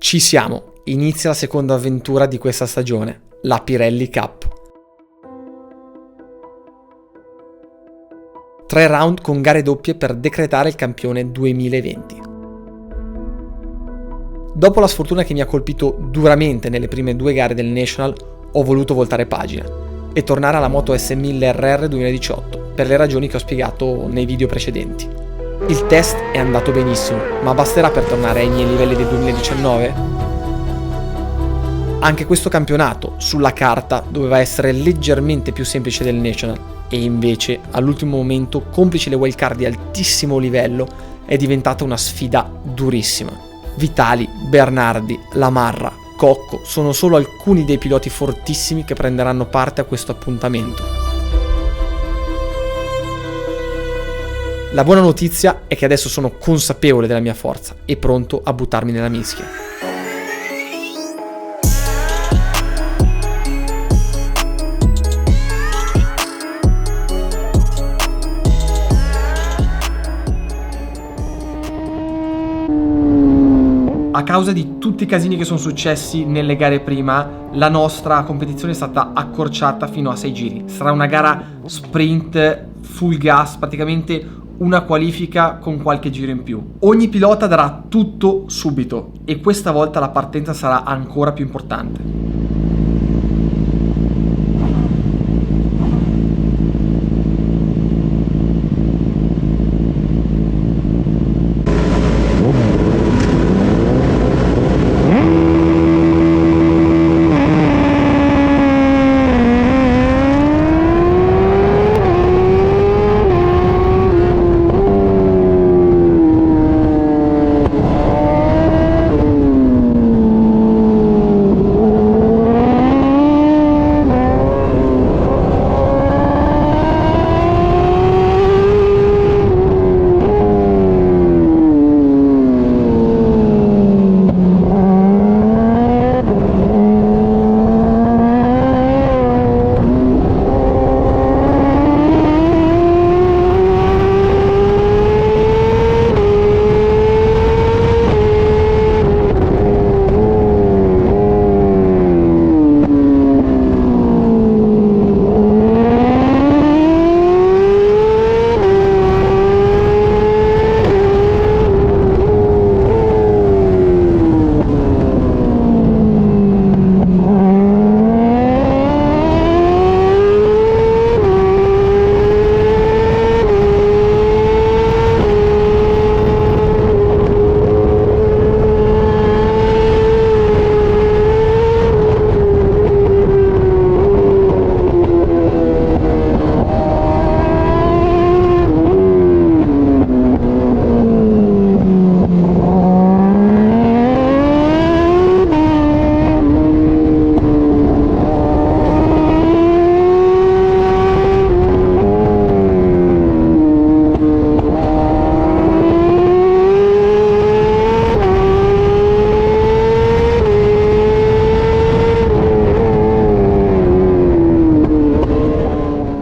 Ci siamo, inizia la seconda avventura di questa stagione, la Pirelli Cup. 3 round con gare doppie per decretare il campione 2020. Dopo la sfortuna che mi ha colpito duramente nelle prime 2 gare del National, ho voluto voltare pagina e tornare alla Moto S1000 RR 2018 per le ragioni che ho spiegato nei video precedenti. Il test è andato benissimo, ma basterà per tornare ai miei livelli del 2019? Anche questo campionato, sulla carta, doveva essere leggermente più semplice del National e invece, all'ultimo momento, complici le wildcard di altissimo livello, è diventata una sfida durissima. Vitali, Bernardi, Lamarra, Cocco sono solo alcuni dei piloti fortissimi che prenderanno parte a questo appuntamento. La buona notizia è che adesso sono consapevole della mia forza e pronto a buttarmi nella mischia. A causa di tutti i casini che sono successi nelle gare prima, la nostra competizione è stata accorciata fino a 6 giri. Sarà una gara sprint full gas, praticamente una qualifica con qualche giro in più. Ogni pilota darà tutto subito e questa volta la partenza sarà ancora più importante.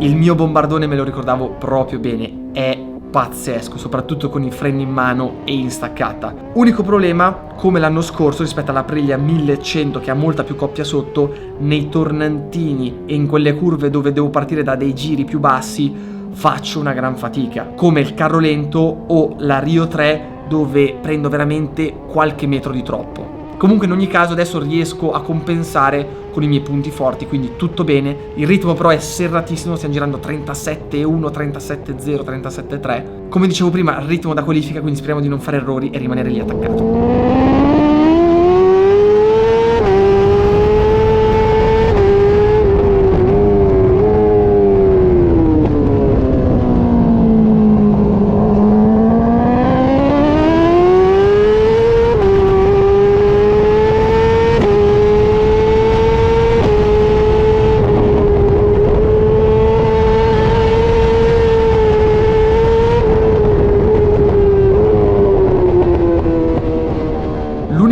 Il mio bombardone me lo ricordavo proprio bene, è pazzesco, soprattutto con i freni in mano e in staccata. Unico problema, come l'anno scorso rispetto alla Aprilia 1100 che ha molta più coppia sotto, nei tornantini e in quelle curve dove devo partire da dei giri più bassi faccio una gran fatica, come il carro lento o la Rio 3 dove prendo veramente qualche metro di troppo. Comunque in ogni caso adesso riesco a compensare con i miei punti forti, quindi tutto bene. Il ritmo però è serratissimo, stiamo girando 37.1, 37.0, 37.3. Come dicevo prima, il ritmo da qualifica, quindi speriamo di non fare errori e rimanere lì attaccato.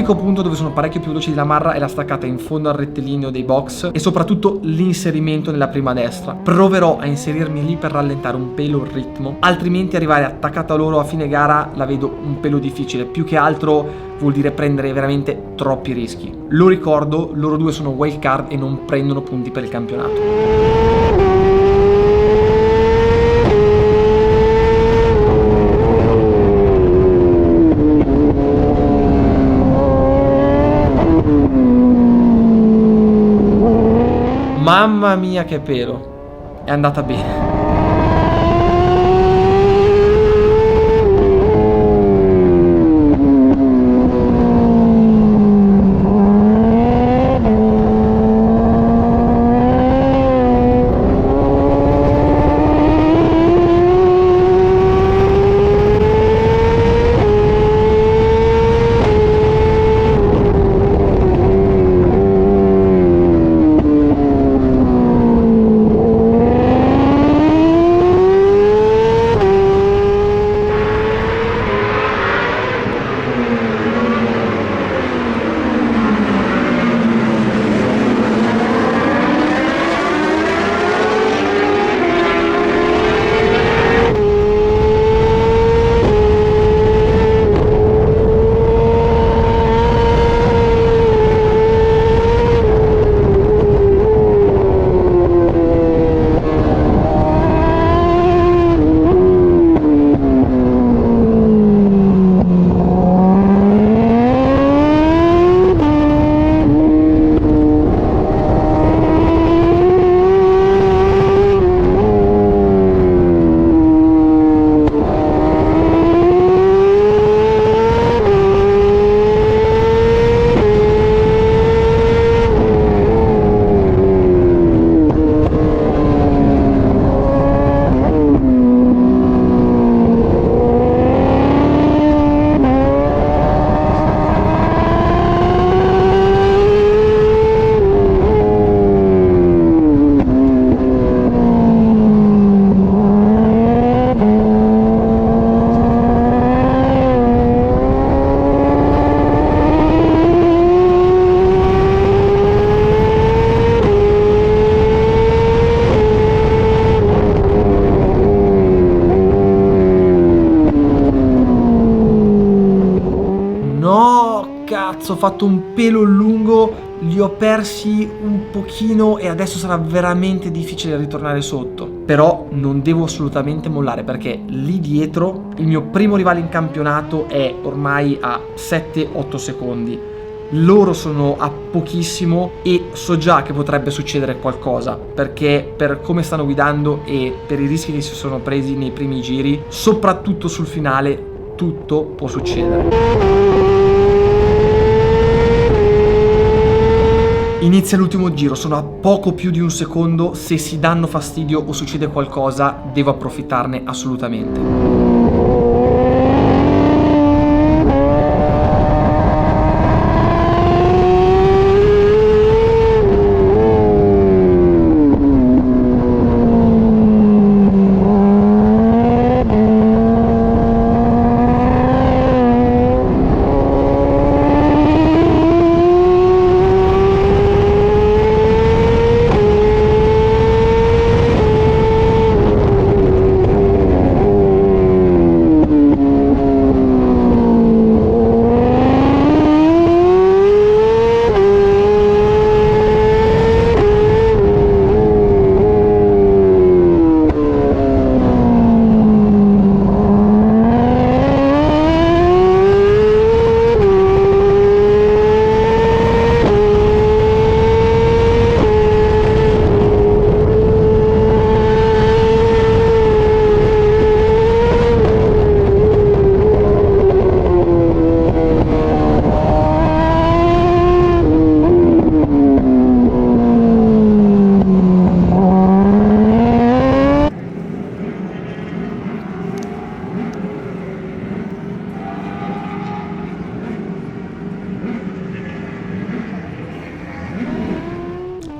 L'unico punto dove sono parecchio più veloci di Lamarra è la staccata in fondo al rettilineo dei box e soprattutto l'inserimento nella prima destra. Proverò a inserirmi lì per rallentare un pelo il ritmo, altrimenti arrivare attaccata a loro a fine gara la vedo un pelo difficile. Più che altro vuol dire prendere veramente troppi rischi. Lo ricordo, loro due sono wild card e non prendono punti per il campionato. Mamma mia che pelo, è andata bene. Cazzo, ho fatto un pelo lungo, li ho persi un pochino e adesso sarà veramente difficile ritornare sotto. Però non devo assolutamente mollare, perché lì dietro il mio primo rivale in campionato è ormai a 7-8 secondi. Loro sono a pochissimo e so già che potrebbe succedere qualcosa, perché per come stanno guidando e per i rischi che si sono presi nei primi giri, soprattutto sul finale, tutto può succedere. Inizia l'ultimo giro, sono a poco più di un secondo, se si danno fastidio o succede qualcosa devo approfittarne assolutamente.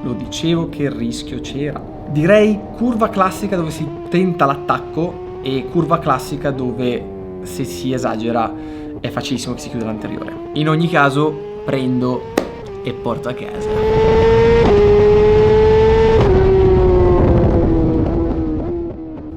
Lo dicevo che il rischio c'era. Direi curva classica dove si tenta l'attacco e curva classica dove, se si esagera, è facilissimo che si chiuda l'anteriore. In ogni caso prendo e porto a casa.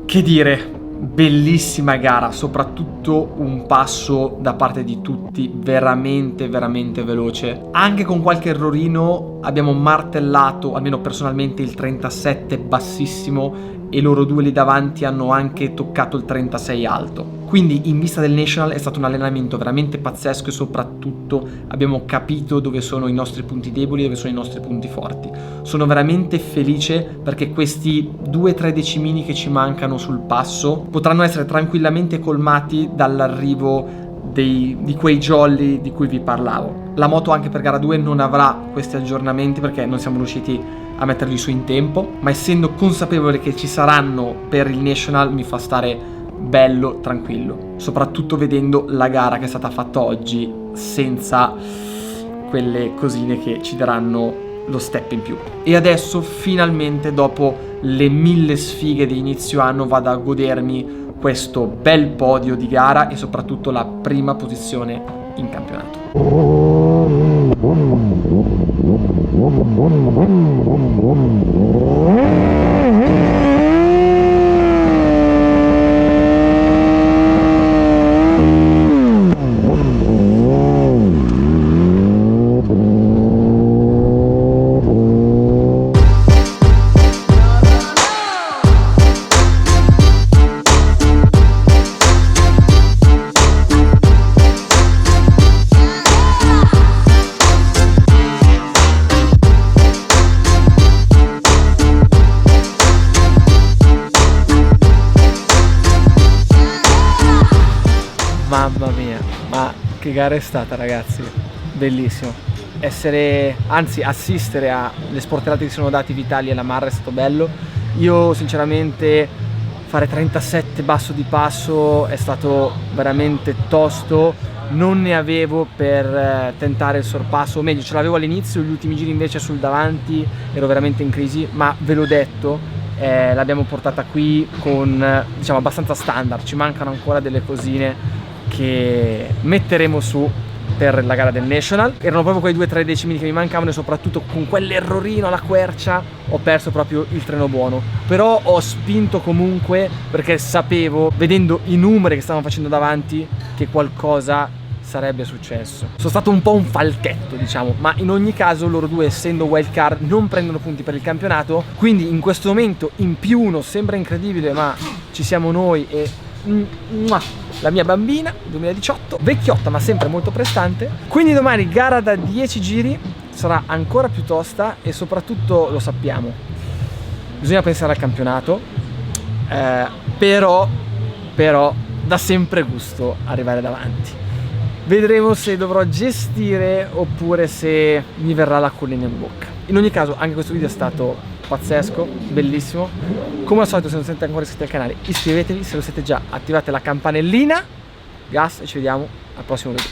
Che dire, bellissima gara, soprattutto un passo da parte di tutti veramente veloce. Anche con qualche errorino abbiamo martellato, almeno personalmente, il 37 bassissimo e loro due lì davanti hanno anche toccato il 36 alto. Quindi in vista del National è stato un allenamento veramente pazzesco e soprattutto abbiamo capito dove sono i nostri punti deboli e dove sono i nostri punti forti. Sono veramente felice perché questi 2-3 decimini che ci mancano sul passo potranno essere tranquillamente colmati dall'arrivo di quei jolly di cui vi parlavo. La moto anche per gara 2 non avrà questi aggiornamenti perché non siamo riusciti a metterli su in tempo, ma essendo consapevole che ci saranno per il National mi fa stare bello, tranquillo, soprattutto vedendo la gara che è stata fatta oggi senza quelle cosine che ci daranno lo step in più. E adesso finalmente, dopo le 1000 sfighe di inizio anno, vado a godermi questo bel podio di gara e soprattutto la prima posizione in campionato. Mamma mia, ma che gara è stata, ragazzi, bellissimo. Assistere alle sportellate che si sono dati Vitali e la Marra è stato bello. Io sinceramente fare 37 basso di passo è stato veramente tosto, non ne avevo per tentare il sorpasso, o meglio ce l'avevo all'inizio, gli ultimi giri invece sul davanti ero veramente in crisi, ma ve l'ho detto, l'abbiamo portata qui con, diciamo, abbastanza standard, ci mancano ancora delle cosine che metteremo su per la gara del National. Erano proprio quei 2-3 decimi che mi mancavano e soprattutto con quell'errorino alla quercia ho perso proprio il treno buono, però ho spinto comunque perché sapevo, vedendo i numeri che stavano facendo davanti, che qualcosa sarebbe successo. Sono stato un po' un falchetto, diciamo, ma in ogni caso loro due, essendo wild card, non prendono punti per il campionato, quindi in questo momento in +1 sembra incredibile, ma ci siamo noi e la mia bambina 2018, vecchiotta ma sempre molto prestante. Quindi domani gara da 10 giri, sarà ancora più tosta e soprattutto lo sappiamo, bisogna pensare al campionato, però dà sempre gusto arrivare davanti. Vedremo se dovrò gestire oppure se mi verrà la collina in bocca. In ogni caso anche questo video è stato pazzesco, bellissimo. Come al solito, se non siete ancora iscritti al canale iscrivetevi, se lo siete già attivate la campanellina. Gas e ci vediamo al prossimo video.